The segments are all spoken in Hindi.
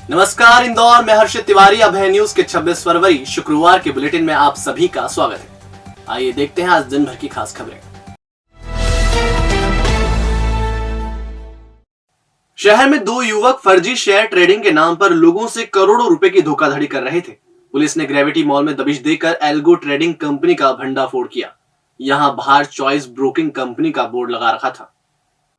नमस्कार, इंदौर में हर्षित तिवारी। अभय न्यूज के 26 फरवरी शुक्रवार के बुलेटिन में आप सभी का स्वागत है। आइए देखते हैं आज दिन भर की खास खबरें। शहर में 2 युवक फर्जी शेयर ट्रेडिंग के नाम पर लोगों से करोड़ों रुपए की धोखाधड़ी कर रहे थे। पुलिस ने ग्रेविटी मॉल में दबिश देकर एल्गो ट्रेडिंग कंपनी का भंडाफोड़ किया। यहां बाहर चॉइस ब्रोकिंग कंपनी का बोर्ड लगा रखा था।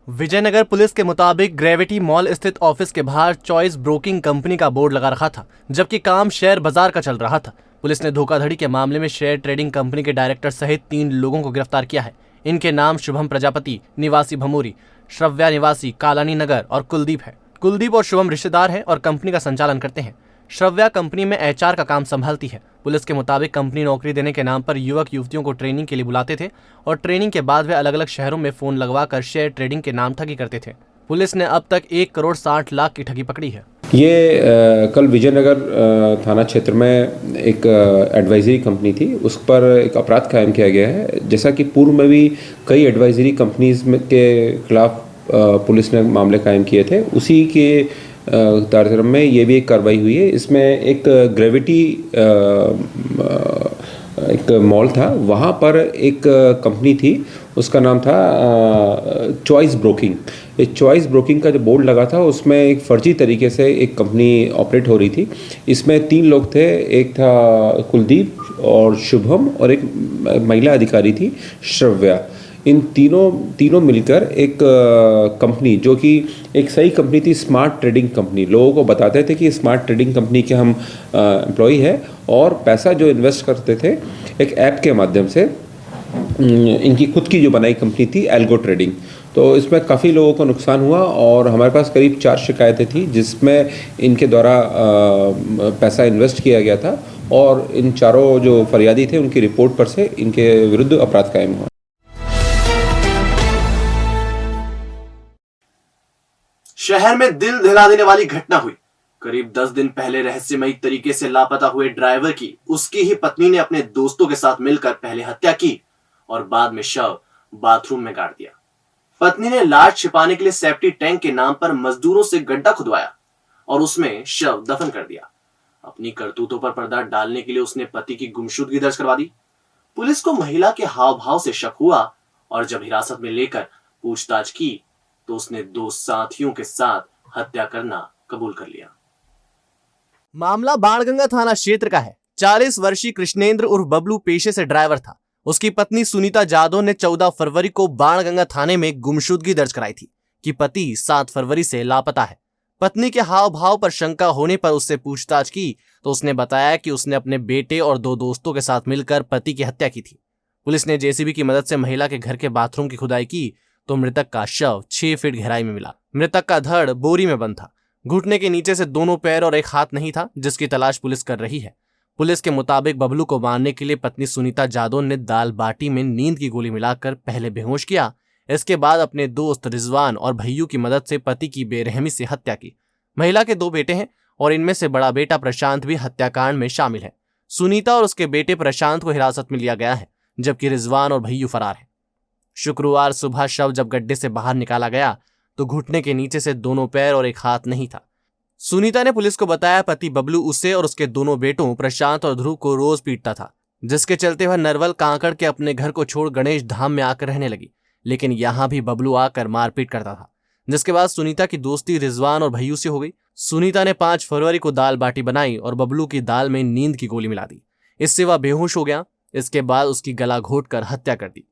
विजयनगर पुलिस के मुताबिक ग्रेविटी मॉल स्थित ऑफिस के बाहर चॉइस ब्रोकिंग कंपनी का बोर्ड लगा रखा था, जबकि काम शेयर बाजार का चल रहा था। पुलिस ने धोखाधड़ी के मामले में शेयर ट्रेडिंग कंपनी के डायरेक्टर सहित 3 लोगों को गिरफ्तार किया है। इनके नाम शुभम प्रजापति निवासी भमूरी, श्रव्या निवासी कालानी नगर और कुलदीप है। कुलदीप और शुभम रिश्तेदार हैं और कंपनी का संचालन करते हैं। श्रव्या कंपनी में एचआर का काम संभालती है। पुलिस के मुताबिक कंपनी नौकरी देने के नाम पर युवक युवतियों को ट्रेनिंग के लिए बुलाते थे और ट्रेनिंग के बाद वे अलग अलग शहरों में फोन लगवाकर शेयर ट्रेडिंग के नाम ठगी करते थे। पुलिस ने अब तक 1 करोड़ 60 लाख की ठगी पकड़ी है। ये कल विजयनगर थाना क्षेत्र में एक एडवाइजरी कंपनी थी, उस पर एक अपराध कायम किया गया है। जैसा कि पूर्व में भी कई एडवाइजरी कंपनीज के खिलाफ पुलिस ने मामले कायम किए थे, उसी के कार्यक्रम में ये भी एक कार्रवाई हुई है। इसमें एक ग्रेविटी एक मॉल था, वहाँ पर एक कंपनी थी, उसका नाम था चॉइस ब्रोकिंग। इस चॉइस ब्रोकिंग का जो बोर्ड लगा था उसमें एक फर्जी तरीके से एक कंपनी ऑपरेट हो रही थी। इसमें 3 लोग थे, एक था कुलदीप और शुभम और एक महिला अधिकारी थी श्रव्या। इन तीनों मिलकर एक कंपनी, जो कि एक सही कंपनी थी, स्मार्ट ट्रेडिंग कंपनी, लोगों को बताते थे कि स्मार्ट ट्रेडिंग कंपनी के हम एम्प्लॉय है और पैसा जो इन्वेस्ट करते थे एक ऐप के माध्यम से। इनकी खुद की जो बनाई कंपनी थी एल्गो ट्रेडिंग। तो इसमें काफ़ी लोगों को नुकसान हुआ और हमारे पास करीब 4 शिकायतें थी जिसमें इनके द्वारा पैसा इन्वेस्ट किया गया था और इन चारों जो फरियादी थे उनकी रिपोर्ट पर से इनके विरुद्ध अपराध कायम हुआ। शहर में दिल दहला देने वाली घटना हुई। करीब 10 दिन पहले रहस्यमयी तरीके से लापता हुए ड्राइवर की उसकी ही पत्नी ने अपने दोस्तों के साथ मिलकर पहले हत्या की और बाद में शव बाथरूम में गाड़ दिया। पत्नी ने लाश छिपाने के लिए सेफ्टी टैंक के नाम पर मजदूरों से गड्ढा खुदवाया और उसमें शव दफन कर दिया। अपनी करतूतों पर पर्दा डालने के लिए उसने पति की गुमशुदगी दर्ज करवा दी। पुलिस को महिला के हाव भाव से शक हुआ और जब हिरासत में लेकर पूछताछ की तो उसने 2 साथियों के साथ हत्या करना कबूल कर लिया। मामला बाणगंगा थाना क्षेत्र का है। 40 वर्षीय कृष्णेंद्र उर्फ बबलू पेशे से ड्राइवर था। उसकी पत्नी सुनीता जादव ने 14 फरवरी को बाणगंगा थाने में गुमशुदगी दर्ज कराई थी कि पति 7 फरवरी से लापता है। पत्नी के हाव भाव पर शंका होने पर उससे पूछताछ की तो उसने बताया कि उसने अपने बेटे और 2 दोस्तों के साथ मिलकर पति की हत्या की थी। पुलिस ने जेसीबी की मदद से महिला के घर के बाथरूम की खुदाई की तो मृतक का शव 6 फीट गहराई में मिला। मृतक का धड़ बोरी में बंद था। घुटने के नीचे से दोनों पैर और एक हाथ नहीं था, जिसकी तलाश पुलिस कर रही है। पुलिस के मुताबिक बबलू को मारने के लिए पत्नी सुनीता जादव ने दाल बाटी में नींद की गोली मिलाकर पहले बेहोश किया। इसके बाद अपने दोस्त रिजवान और भैयू की मदद से पति की बेरहमी से हत्या की। महिला के 2 बेटे हैं और इनमें से बड़ा बेटा प्रशांत भी हत्याकांड में शामिल है। सुनीता और उसके बेटे प्रशांत को हिरासत में लिया गया है, जबकि रिजवान और भैयू फरार है। शुक्रवार सुबह शव जब गड्ढे से बाहर निकाला गया तो घुटने के नीचे से दोनों पैर और एक हाथ नहीं था। सुनीता ने पुलिस को बताया पति बबलू उसे और उसके दोनों बेटों प्रशांत और ध्रुव को रोज पीटता था, जिसके चलते वह नरवल कांकड़ के अपने घर को छोड़ गणेश धाम में आकर रहने लगी। लेकिन यहां भी बबलू आकर मारपीट करता था, जिसके बाद सुनीता की दोस्ती रिजवान और भैयू से हो गई। सुनीता ने 5 फरवरी को दाल बाटी बनाई और बबलू की दाल में नींद की गोली मिला दी। इससे वह बेहोश हो गया। इसके बाद उसकी गला घोंटकर हत्या कर दी।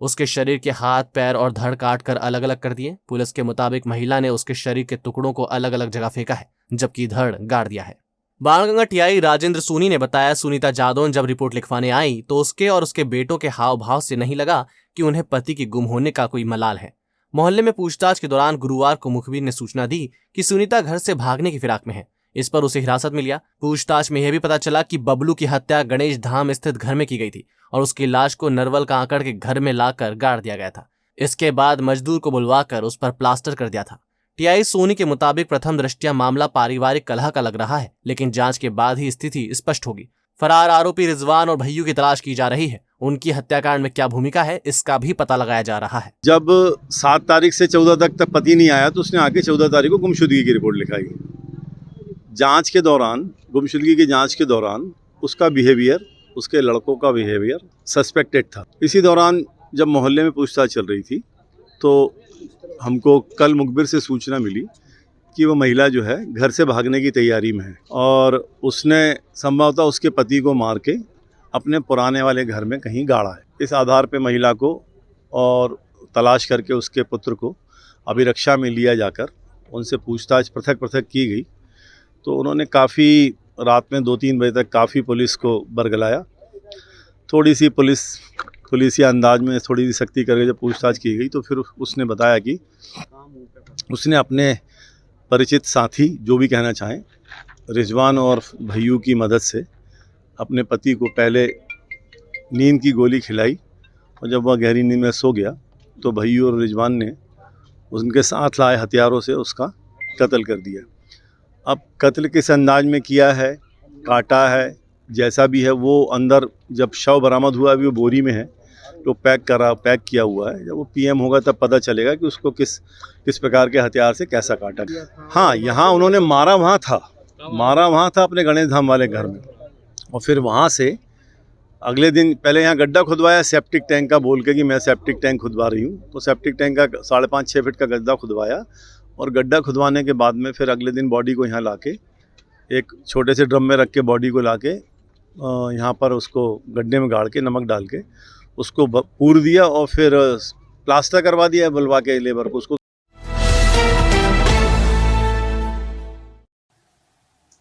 उसके शरीर के हाथ, पैर और धड़ काट कर अलग अलग कर दिए। पुलिस के मुताबिक महिला ने उसके शरीर के टुकड़ों को अलग अलग जगह फेंका है, जबकि धड़ गाड़ दिया है। बाणगंगा टीआई राजेंद्र सोनी ने बताया, सुनीता जादव जब रिपोर्ट लिखवाने आई तो उसके और उसके बेटों के हाव भाव से नहीं लगा कि उन्हें पति के गुम होने का कोई मलाल है। मोहल्ले में पूछताछ के दौरान गुरुवार को मुखबिर ने सूचना दी कि सुनीता घर से भागने की फिराक में है। इस पर उसे हिरासत में लिया। पूछताछ में यह भी पता चला कि बबलू की हत्या गणेश धाम स्थित घर में की गई थी और उसकी लाश को नरवल कांकड़ के घर में लाकर गाड़ दिया गया था। इसके बाद मजदूर को बुलवाकर उस पर प्लास्टर कर दिया था। टीआई सोनी के मुताबिक प्रथम दृष्टया मामला पारिवारिक कलह का लग रहा है, लेकिन जांच के बाद ही स्थिति स्पष्ट होगी। फरार आरोपी रिजवान और भैयू की तलाश की जा रही है। उनकी हत्याकांड में क्या भूमिका है, इसका भी पता लगाया जा रहा है। जब 7 तारीख से 14 तक पति नहीं आया तो उसने आके 14 तारीख को गुमशुदगी की रिपोर्ट लिखाई। जांच के दौरान, गुमशुदगी की जांच के दौरान उसका बिहेवियर, उसके लड़कों का बिहेवियर सस्पेक्टेड था। इसी दौरान जब मोहल्ले में पूछताछ चल रही थी तो हमको कल मुखबिर से सूचना मिली कि वो महिला जो है घर से भागने की तैयारी में है और उसने संभवतः उसके पति को मार के अपने पुराने वाले घर में कहीं गाड़ा है। इस आधार पे महिला को और तलाश करके उसके पुत्र को अभिरक्षा में लिया जाकर उनसे पूछताछ पृथक की गई तो उन्होंने काफ़ी रात में 2-3 बजे तक काफ़ी पुलिस को बरगलाया। थोड़ी सी पुलिसिया अंदाज में थोड़ी सी सख्ती करके जब पूछताछ की गई तो फिर उसने बताया कि उसने अपने परिचित साथी, जो भी कहना चाहें, रिजवान और भैयू की मदद से अपने पति को पहले नींद की गोली खिलाई और जब वह गहरी नींद में सो गया तो भैयू और रिजवान ने उनके साथ लाए हथियारों से उसका कत्ल कर दिया। अब कत्ल किस अंदाज में किया है, काटा है, जैसा भी है, वो अंदर जब शव बरामद हुआ अभी वो बोरी में है तो पैक किया हुआ है। जब वो पीएम होगा तब पता चलेगा कि उसको किस प्रकार के हथियार से कैसा काटा गया। हाँ, यहाँ उन्होंने मारा वहाँ था अपने गणेश धाम वाले घर में और फिर वहाँ से अगले दिन पहले यहाँ गड्ढा खुदवाया सेप्टिक टैंक का बोल के कि मैं सेप्टिक टैंक खुदवा रही हूँ। तो सेप्टिक टैंक का 5.5-6 फीट का गड्ढा खुदवाया और गड्ढा खुदवाने के बाद में फिर अगले दिन बॉडी को यहाँ लाके एक छोटे से ड्रम में रख के बॉडी को लाके यहाँ पर उसको गड्ढे में गाड़ के नमक डाल के उसको पूर दिया और फिर प्लास्टर करवा दिया बुलवा के लेबर को उसको।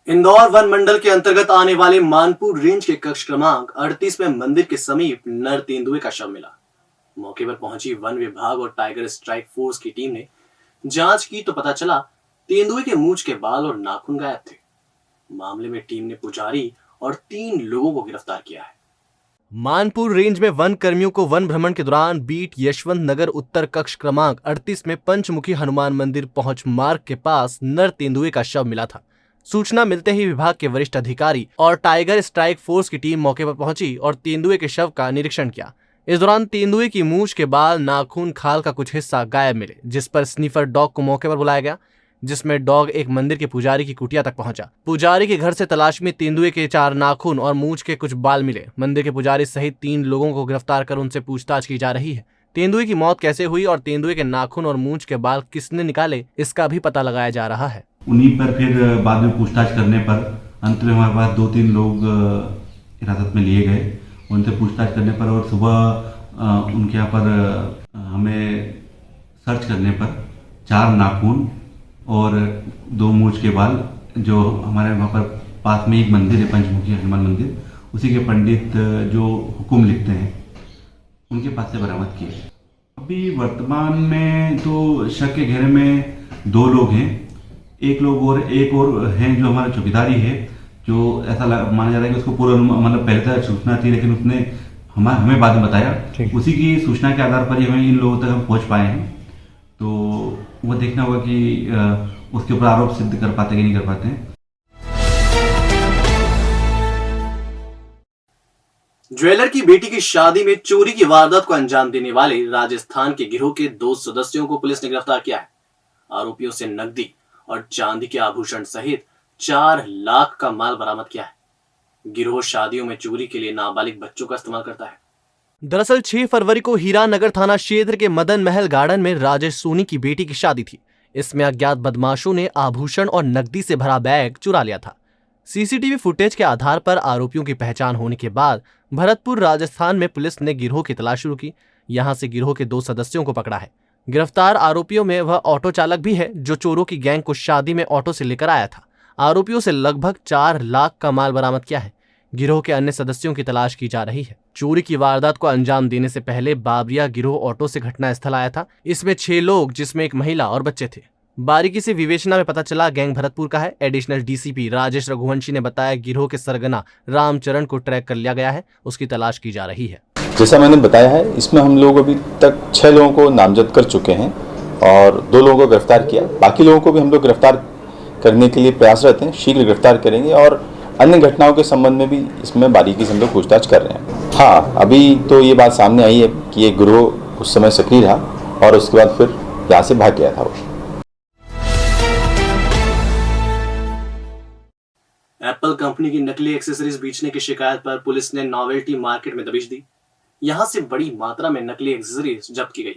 इंदौर वन मंडल के अंतर्गत आने वाले मानपुर रेंज के कक्ष क्रमांक 38 में मंदिर के समीप नर तेंदुए का शव मिला। मौके पर पहुंची वन विभाग और टाइगर स्ट्राइक फोर्स की टीम ने जांच की तो पता चला तेंदुए के मूंछ के बाल और नाखून गायब थे। मामले में टीम ने पुजारी और 3 लोगों को गिरफ्तार किया है। मानपुर रेंज में वन कर्मियों को वन भ्रमण के दौरान बीट यशवंत नगर उत्तर कक्ष क्रमांक 38 में पंचमुखी हनुमान मंदिर पहुंच मार्ग के पास नर तेंदुए का शव मिला था। सूचना मिलते ही विभाग के वरिष्ठ अधिकारी और टाइगर स्ट्राइक फोर्स की टीम मौके पर पहुंची और तेंदुए के शव का निरीक्षण किया। इस दौरान तेंदुए की मूंछ के बाल, नाखून, खाल का कुछ हिस्सा गायब मिले, जिस पर स्नीफर डॉग को मौके पर बुलाया गया, जिसमें डॉग एक मंदिर के पुजारी की कुटिया तक पहुंचा। पुजारी के घर से तलाश में तेंदुए के 4 नाखून और मूंछ के कुछ बाल मिले। मंदिर के पुजारी सहित 3 लोगों को गिरफ्तार कर उनसे पूछताछ की जा रही है। तेंदुए की मौत कैसे हुई और तेंदुए के नाखून और मूंछ के बाल किसने निकाले, इसका भी पता लगाया जा रहा है। उन्हीं पर फिर बाद में पूछताछ करने पर अंत में हमारे पास 2-3 लोग हिरासत में लिए गए। उनसे पूछताछ करने पर और सुबह उनके यहाँ पर हमें सर्च करने पर 4 नाखून और 2 मूंछ के बाल, जो हमारे वहाँ पर पास में एक मंदिर है पंचमुखी हनुमान मंदिर, उसी के पंडित जो हुक्म लिखते हैं उनके पास से बरामद किए। अभी वर्तमान में तो शक के घेरे में 2 लोग हैं। एक और हैं जो हमारा चौकीदारी है, जो ऐसा माना जा रहा है कि उसको पूरा मतलब पहले तक सूचना थी, लेकिन उसने हमें बाद में बताया। उसी की सूचना के आधार पर ही हमें इन लोगों तक हम पहुंच पाए हैं। तो वो देखना होगा कि उसके ऊपर आरोप सिद्ध कर पाते कि नहीं कर पाते हैं। ज्वेलर की बेटी की शादी में चोरी की वारदात को अंजाम देने वाले राजस्थान के गिरोह के 2 सदस्यों को पुलिस ने गिरफ्तार किया है। आरोपियों से नकदी और चांदी के आभूषण सहित 4 लाख का माल बरामद किया है। गिरोह शादियों में चोरी के लिए नाबालिग बच्चों का इस्तेमाल करता है। दरअसल 6 फरवरी को हीरानगर थाना क्षेत्र के मदन महल गार्डन में राजेश सोनी की बेटी की शादी थी। इसमें अज्ञात बदमाशों ने आभूषण और नकदी से भरा बैग चुरा लिया था। सीसीटीवी फुटेज के आधार पर आरोपियों की पहचान होने के बाद भरतपुर राजस्थान में पुलिस ने गिरोह की तलाश शुरू की। यहां से गिरोह के 2 सदस्यों को पकड़ा है। गिरफ्तार आरोपियों में वह ऑटो चालक भी है जो चोरों की गैंग को शादी में ऑटो से लेकर आया था। आरोपियों से लगभग 4 लाख का माल बरामद किया है। गिरोह के अन्य सदस्यों की तलाश की जा रही है। चोरी की वारदात को अंजाम देने से पहले बाबरिया गिरोह ऑटो से घटनास्थल आया था। इसमें 6 लोग, जिसमें एक महिला और बच्चे थे। बारीकी से विवेचना में पता चला गैंग भरतपुर का है। एडिशनल डीसीपी राजेश रघुवंशी ने बताया गिरोह के सरगना रामचरण को ट्रैक कर लिया गया है, उसकी तलाश की जा रही है। जैसा मैंने बताया है, इसमें हम लोग अभी तक 6 लोगों को नामजद कर चुके हैं और 2 लोगों को गिरफ्तार किया। बाकी लोगों को भी हम लोग गिरफ्तार करने के लिए प्रयासरत हैं, शीघ्र गिरफ्तार करेंगे और अन्य घटनाओं के संबंध में भी इसमें बारीकी से हम लोग पूछताछ कर रहे हैं। हाँ, अभी तो ये बात सामने आई है कि ये गिरोह उस समय सक्रिय रहा और उसके बाद फिर यहाँ से भाग गया था वो। एप्पल कंपनी की नकली एक्सेसरीज बेचने की शिकायत पर पुलिस ने नॉवेल्टी मार्केट में दबिश दी। यहां से बड़ी मात्रा में नकली एक्सेसरीज जब्त की गई।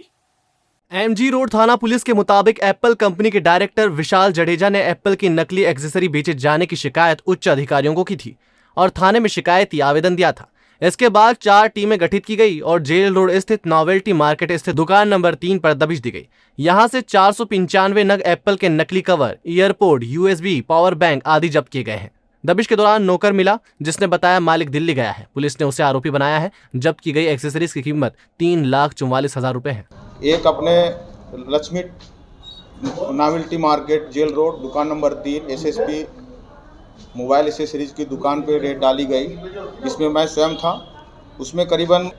एमजी रोड थाना पुलिस के मुताबिक एप्पल कंपनी के डायरेक्टर विशाल जडेजा ने एप्पल की नकली एक्सेसरी बेचे जाने की शिकायत उच्च अधिकारियों को की थी और थाने में शिकायती आवेदन दिया था। इसके बाद 4 टीमें गठित की गई और जेल रोड स्थित नॉवेल्टी मार्केट स्थित दुकान नंबर 3 पर दबिश दी गई। यहां से 495 नग एप्पल के नकली cover, earpod, USB, power bank आदि जब्त किए गए हैं। दबिश के दौरान नौकर मिला जिसने बताया मालिक दिल्ली गया है। पुलिस ने उसे आरोपी बनाया है। जब्त की गई एक्सेसरीज की कीमत 3,44,000 रुपए है। एक अपने Lakshmi novelty market jail road दुकान नंबर 3 एसएसपी मोबाइल एसेसरीज की दुकान पर रेड डाली गई, जिसमें मैं स्वयं था। उसमें करीबन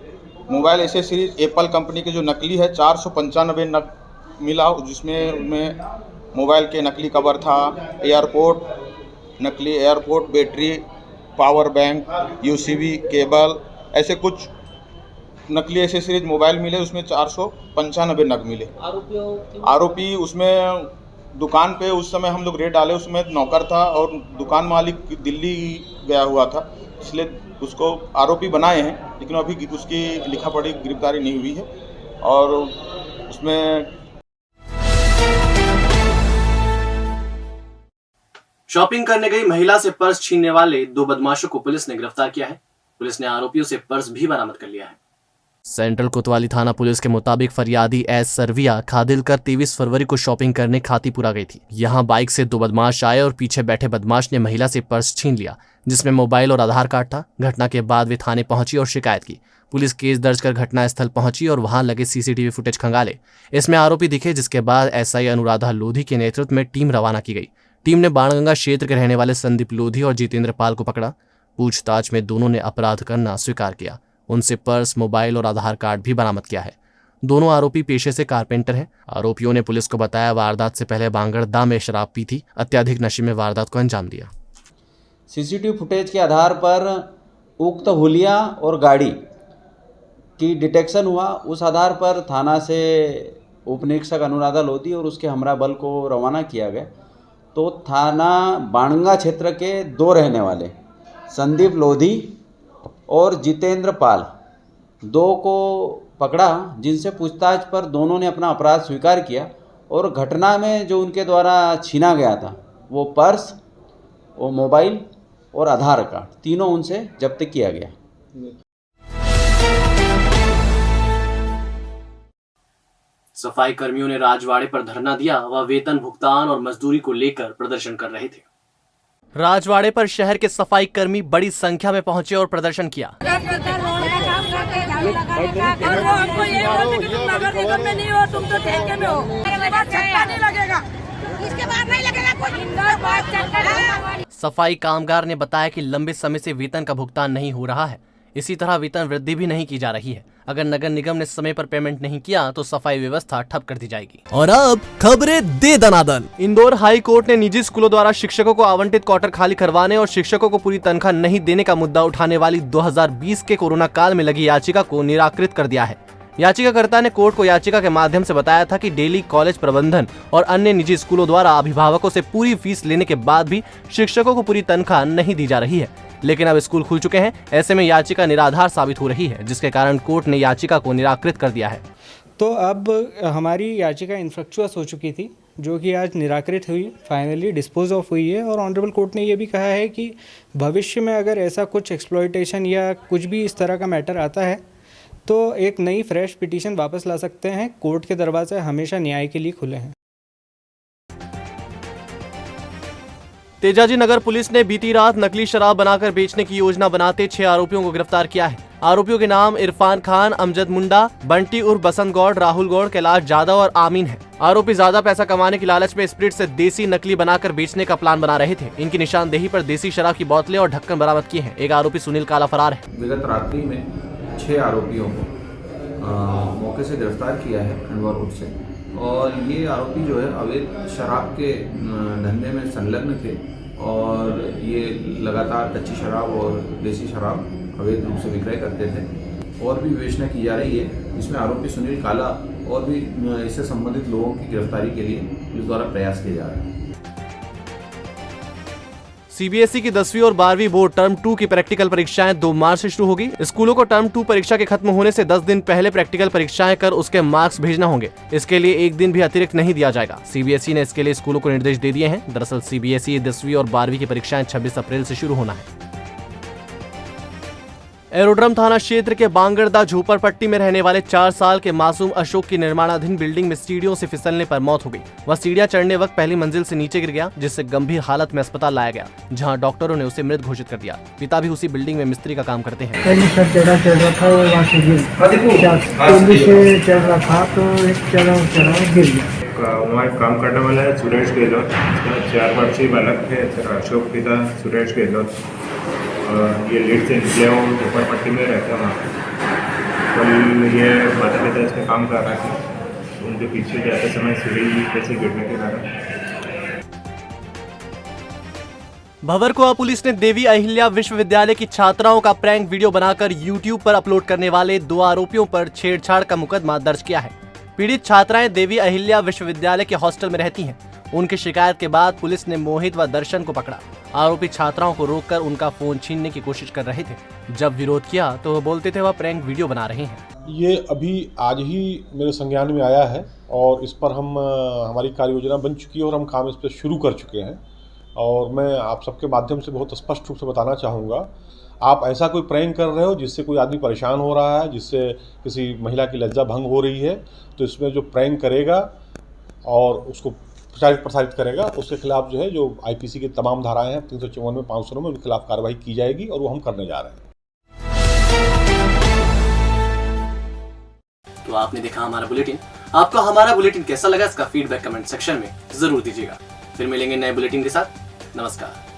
मोबाइल एसेसरीज एप्पल कंपनी के जो नकली है 495 नग मिला, जिसमें उनमें मोबाइल के नकली कवर था, एयरपोर्ट, नकली airport, battery, power bank, UCB cable, ऐसे कुछ नकली एसेसरीज मोबाइल मिले। उसमें 495 नग मिले। आरोपी उसमें दुकान पे उस समय हम लोग रेड डाले, उसमें नौकर था और दुकान मालिक दिल्ली गया हुआ था, इसलिए उसको आरोपी बनाए हैं, लेकिन अभी उसकी लिखा पढ़ी गिरफ्तारी नहीं हुई है। और उसमें शॉपिंग करने गई महिला से पर्स छीनने वाले 2 बदमाशों को पुलिस ने गिरफ्तार किया है। पुलिस ने आरोपियों से पर्स भी बरामद कर लिया है। सेंट्रल कोतवाली थाना पुलिस के मुताबिक फरियादी एस सरविया खादिलकर 23 फरवरी को शॉपिंग करने खातीपुरा गई थी। यहां बाइक से 2 बदमाश आए और पीछे बैठे बदमाश ने महिला से पर्स छीन लिया, जिसमें मोबाइल और आधार कार्ड था। घटना के बाद वे थाने पहुंची और शिकायत की। पुलिस केस दर्ज कर घटनास्थल पहुंची और वहां लगे सीसीटीवी फुटेज खंगाले। इसमें आरोपी दिखे, जिसके बाद एसआई अनुराधा लोधी के नेतृत्व में टीम रवाना की गई। टीम ने बाणगंगा क्षेत्र के रहने वाले संदीप लोधी और जितेंद्र पाल को पकड़ा। पूछताछ में दोनों ने अपराध करना स्वीकार किया। उनसे पर्स, मोबाइल और आधार कार्ड भी बरामद किया है। दोनों आरोपी पेशे से कारपेंटर हैं। आरोपियों ने पुलिस को बताया वारदात से पहले बांगड़दा में शराब पी थी। अत्यधिक नशे में वारदात को अंजाम दिया। सीसीटीवी फुटेज के आधार पर उक्त हुलिया और गाड़ी की डिटेक्शन हुआ। उस आधार पर थाना से उप निरीक्षक अनुराधा लोधी और उसके हमरा बल को रवाना किया गया। तो थाना बाणगंगा क्षेत्र के 2 रहने वाले संदीप लोधी और जितेंद्र पाल 2 को पकड़ा, जिनसे पूछताछ पर दोनों ने अपना अपराध स्वीकार किया और घटना में जो उनके द्वारा छीना गया था वो पर्स, वो मोबाइल और आधार कार्ड तीनों उनसे जब्त किया गया। सफाई कर्मियों ने राजवाड़े पर धरना दिया। वह वेतन भुगतान और मजदूरी को लेकर प्रदर्शन कर रहे थे। राजवाड़े पर शहर के सफाई कर्मी बड़ी संख्या में पहुंचे और प्रदर्शन किया। सफाई कामगार ने बताया कि लंबे समय से वेतन का भुगतान नहीं हो रहा है। इसी तरह वेतन वृद्धि भी नहीं की जा रही है। अगर नगर निगम ने समय पर पेमेंट नहीं किया तो सफाई व्यवस्था ठप कर दी जाएगी। और अब खबरें दे दनादन। इंदौर हाई कोर्ट ने निजी स्कूलों द्वारा शिक्षकों को आवंटित क्वार्टर खाली करवाने और शिक्षकों को पूरी तनख्वाह नहीं देने का मुद्दा उठाने वाली 2020 के कोरोना काल में लगी याचिका को निराकृत कर दिया है। याचिकाकर्ता ने कोर्ट को याचिका के माध्यम से बताया था कि डेली कॉलेज प्रबंधन और अन्य निजी स्कूलों द्वारा अभिभावकों से पूरी फीस लेने के बाद भी शिक्षकों को पूरी तनख्वाह नहीं दी जा रही है। लेकिन अब स्कूल खुल चुके हैं, ऐसे में याचिका निराधार साबित हो रही है, जिसके कारण कोर्ट ने याचिका को निराकृत कर दिया है। तो अब हमारी याचिका इन्फ्रक्चुअस हो चुकी थी, जो कि आज निराकृत हुई, फाइनली डिस्पोज ऑफ हुई है। और ऑनरेबल कोर्ट ने ये भी कहा है कि भविष्य में अगर ऐसा कुछ एक्सप्लॉयटेशन या कुछ भी इस तरह का मैटर आता है तो एक नई फ्रेश पिटीशन वापस ला सकते हैं। कोर्ट के दरवाजे हमेशा न्याय के लिए खुले हैं। तेजाजी नगर पुलिस ने बीती रात नकली शराब बनाकर बेचने की योजना बनाते 6 आरोपियों को गिरफ्तार किया है। आरोपियों के नाम इरफान खान, अमजद मुंडा, बंटी उर्फ बसंत गौड़, राहुल गौड़, कैलाश यादव और आमीन है। आरोपी ज्यादा पैसा कमाने की लालच में स्प्रिट से देसी नकली बनाकर बेचने का प्लान बना रहे थे। इनकी निशानदेही पर देसी शराब की बोतलें और ढक्कन बरामद किए हैं। एक आरोपी सुनील काला फरार है। विगत रात्रि में 6 आरोपियों को मौके से गिरफ्तार किया है खंडवा रोड से। और ये आरोपी जो है अवैध शराब के धंधे में संलग्न थे और ये लगातार कच्ची शराब और देसी शराब अवैध रूप से विक्रय करते थे। और भी विवेचना की जा रही है, इसमें आरोपी सुनील काला और भी इससे संबंधित लोगों की गिरफ्तारी के लिए पुलिस द्वारा प्रयास किए जा रहे हैं। सीबीएसई की 10वीं और 12वीं बोर्ड टर्म 2 की प्रैक्टिकल परीक्षाएं 2 मार्च से शुरू होगी। स्कूलों को टर्म 2 परीक्षा के खत्म होने से 10 दिन पहले प्रैक्टिकल परीक्षाएं कर उसके मार्क्स भेजना होंगे। इसके लिए एक दिन भी अतिरिक्त नहीं दिया जाएगा। सीबीएसई ने इसके लिए स्कूलों को निर्देश दे दिए हैं। दरअसल सीबीएसई 10वीं और 12वीं की परीक्षाएं 26 अप्रैल से शुरू होना है। एरोड्रम थाना क्षेत्र के बांगरदा झोपड़पट्टी में रहने वाले 4 साल के मासूम अशोक की निर्माणाधीन बिल्डिंग में सीढ़ियों से फिसलने पर मौत हो गई। वह सीढ़ियां चढ़ने वक्त पहली मंजिल से नीचे गिर गया, जिससे गंभीर हालत में अस्पताल लाया गया, जहां डॉक्टरों ने उसे मृत घोषित कर दिया। पिता भी उसी बिल्डिंग में मिस्त्री का काम करते हैं। वहाँ एक काम करने वाला है सुरेश गहलोत, 4 वर्षीय बालक थे अशोक, पिता सुरेश गहलोत। ये लीड से निकले हो झोपड़पट्टी में रहते हैं वहाँ पे। कल ये माता पिता इसमें काम कर रहे थे, उनके पीछे जाते समय सीढ़ी कैसे गिरने के कारण। भंवरकुआ पुलिस ने देवी अहिल्या विश्वविद्यालय की छात्राओं का प्रैंक वीडियो बनाकर यूट्यूब पर अपलोड करने वाले 2 आरोपियों पर छेड़छाड़ का मुकदमा दर्ज किया है। पीड़ित छात्राएं देवी अहिल्या विश्वविद्यालय के हॉस्टल में रहती हैं। उनकी शिकायत के बाद पुलिस ने मोहित व दर्शन को पकड़ा। आरोपी छात्राओं को रोककर उनका फोन छीनने की कोशिश कर रहे थे। जब विरोध किया तो वो बोलते थे वह प्रैंक वीडियो बना रहे हैं। ये अभी आज ही मेरे संज्ञान में आया है और इस पर हमारी कार्य योजना बन चुकी है और हम काम इस पर शुरू कर चुके हैं। और मैं आप सबके माध्यम से बहुत स्पष्ट रूप से बताना चाहूँगा, आप ऐसा कोई प्रैंक कर रहे हो जिससे कोई आदमी परेशान हो रहा है, जिससे किसी महिला की लज्जा भंग हो रही है, तो इसमें जो प्रैंक करेगा और उसको प्रसारित करेगा उसके खिलाफ जो है जो आईपीसी की तमाम धाराएं हैं 354 में 500 में उनके खिलाफ कार्रवाई की जाएगी और वो हम करने जा रहे हैं। तो आपने देखा हमारा बुलेटिन। आपको हमारा बुलेटिन कैसा लगा इसका फीडबैक कमेंट सेक्शन में जरूर दीजिएगा। फिर मिलेंगे नए बुलेटिन के साथ। नमस्कार।